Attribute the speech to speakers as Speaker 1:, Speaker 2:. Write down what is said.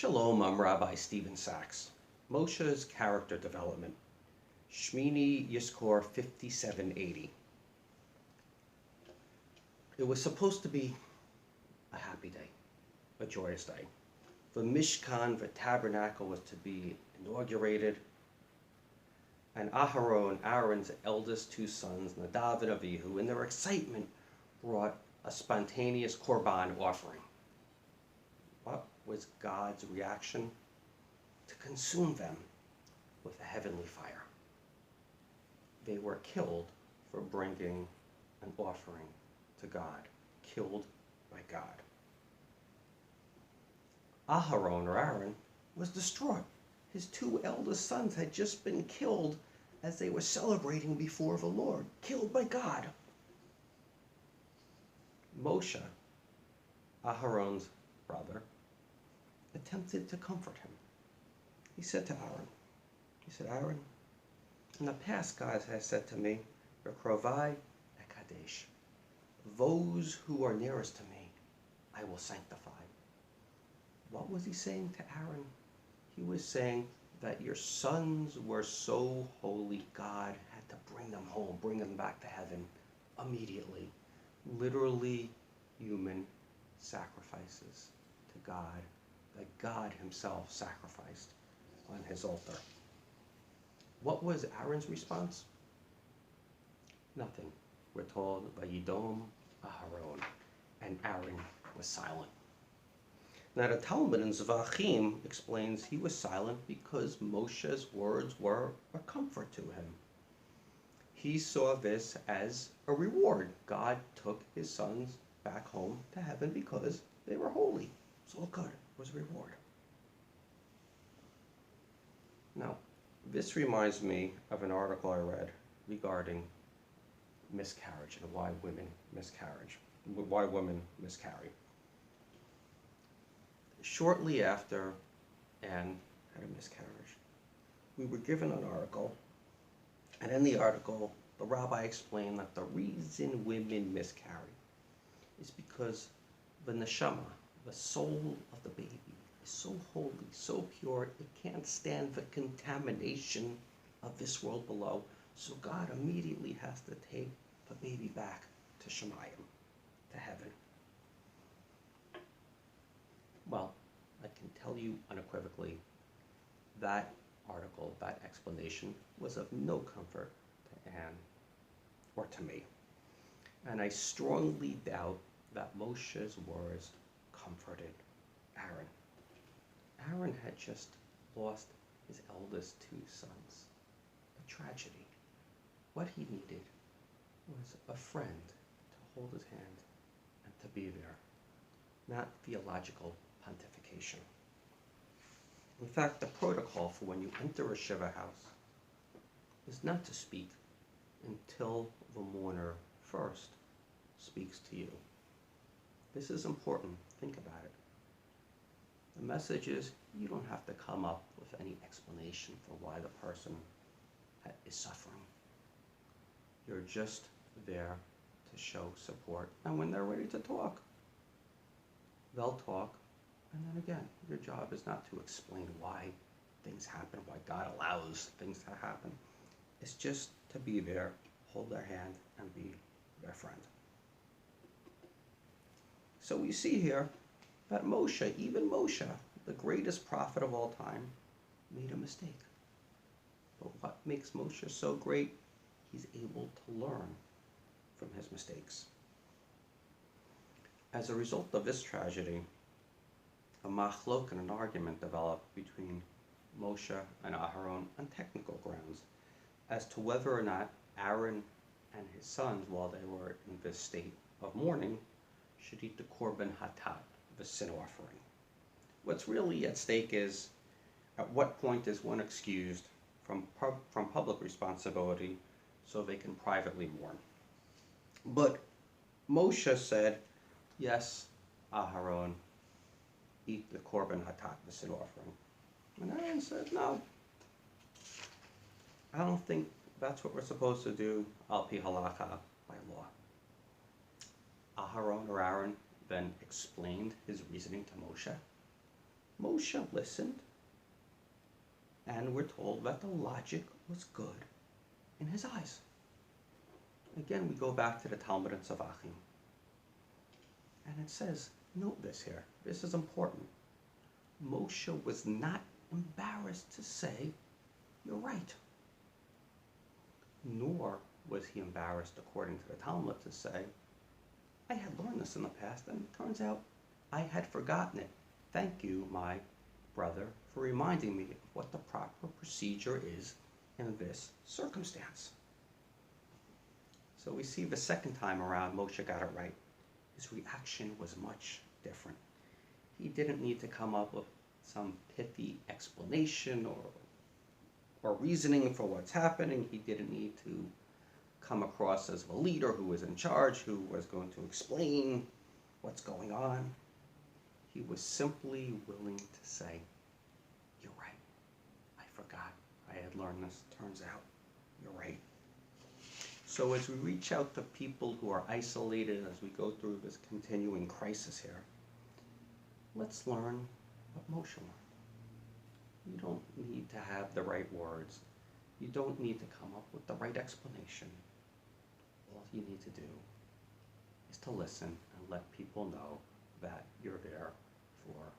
Speaker 1: Shalom, I'm Rabbi Stephen Sachs. Moshe's character development. Shmini Yizkor 5780. It was supposed to be a happy day, a joyous day. The Mishkan, the tabernacle, was to be inaugurated, and Aharon, Aaron's eldest two sons, Nadav and Avihu, in their excitement, brought a spontaneous korban offering. What was God's reaction? To consume them with a heavenly fire. They were killed for bringing an offering to God, killed by God. Aharon, or Aaron, was distraught. His two eldest sons had just been killed as they were celebrating before the Lord, killed by God. Moshe, Aharon's brother, attempted to comfort him. He said to Aaron, Aaron, in the past God has said to me, V'krovai ekadesh, those who are nearest to me, I will sanctify. What was he saying to Aaron? He was saying that your sons were so holy, God had to bring them home, bring them back to heaven immediately. Literally human sacrifices to God that God himself sacrificed on his altar. What was Aaron's response? Nothing. We're told by Yidom Aharon, and Aaron was silent. Now the Talmud in Zvachim explains he was silent because Moshe's words were a comfort to him. He saw this as a reward. God took his sons back home to heaven because they were holy. It's all good. It was a reward. Now, this reminds me of an article I read regarding miscarriage and why women miscarry. Shortly after Anne had a miscarriage, we were given an article, and in the article, the rabbi explained that the reason women miscarry is because the neshama, the soul of the baby, is so holy, so pure, it can't stand the contamination of this world below. So God immediately has to take the baby back to Shemayim, to heaven. Well, I can tell you unequivocally that article, that explanation, was of no comfort to Anne or to me. And I strongly doubt that Moshe's words comforted Aaron. Aaron had just lost his eldest two sons. A tragedy. What he needed was a friend to hold his hand and to be there, not theological pontification. In fact, the protocol for when you enter a Shiva house is not to speak until the mourner first speaks to you. This is important. Think about it. The message is you don't have to come up with any explanation for why the person is suffering. You're just there to show support. And when they're ready to talk, they'll talk. And then again, your job is not to explain why things happen, why God allows things to happen. It's just to be there, hold their hand, and be their friend. So we see here that Moshe, even Moshe, the greatest prophet of all time, made a mistake. But what makes Moshe so great? He's able to learn from his mistakes. As a result of this tragedy, a machlok and an argument developed between Moshe and Aharon on technical grounds as to whether or not Aaron and his sons, while they were in this state of mourning, should eat the korban hatat, the sin offering. What's really at stake is, at what point is one excused from public responsibility so they can privately mourn? But Moshe said, yes, Aharon, eat the korban hatat, the sin offering. And Aaron said, no, I don't think that's what we're supposed to do, al pi halakha, by law. Aharon, or Aaron, then explained his reasoning to Moshe. Moshe listened, and we're told that the logic was good in his eyes. Again, we go back to the Talmud and Tzavachim. And it says, note this here, this is important. Moshe was not embarrassed to say, you're right. Nor was he embarrassed, according to the Talmud, to say, I had learned this in the past, and it turns out I had forgotten it. Thank you, my brother, for reminding me of what the proper procedure is in this circumstance. So we see the second time around, Moshe got it right. His reaction was much different. He didn't need to come up with some pithy explanation or reasoning for what's happening. He didn't need to come across as the leader who was in charge, who was going to explain what's going on. He was simply willing to say, you're right. I forgot. I had learned this. Turns out, you're right. So as we reach out to people who are isolated, as we go through this continuing crisis here, let's learn what Moshe learned. You don't need to have the right words. You don't need to come up with the right explanation. All you need to do is to listen and let people know that you're there for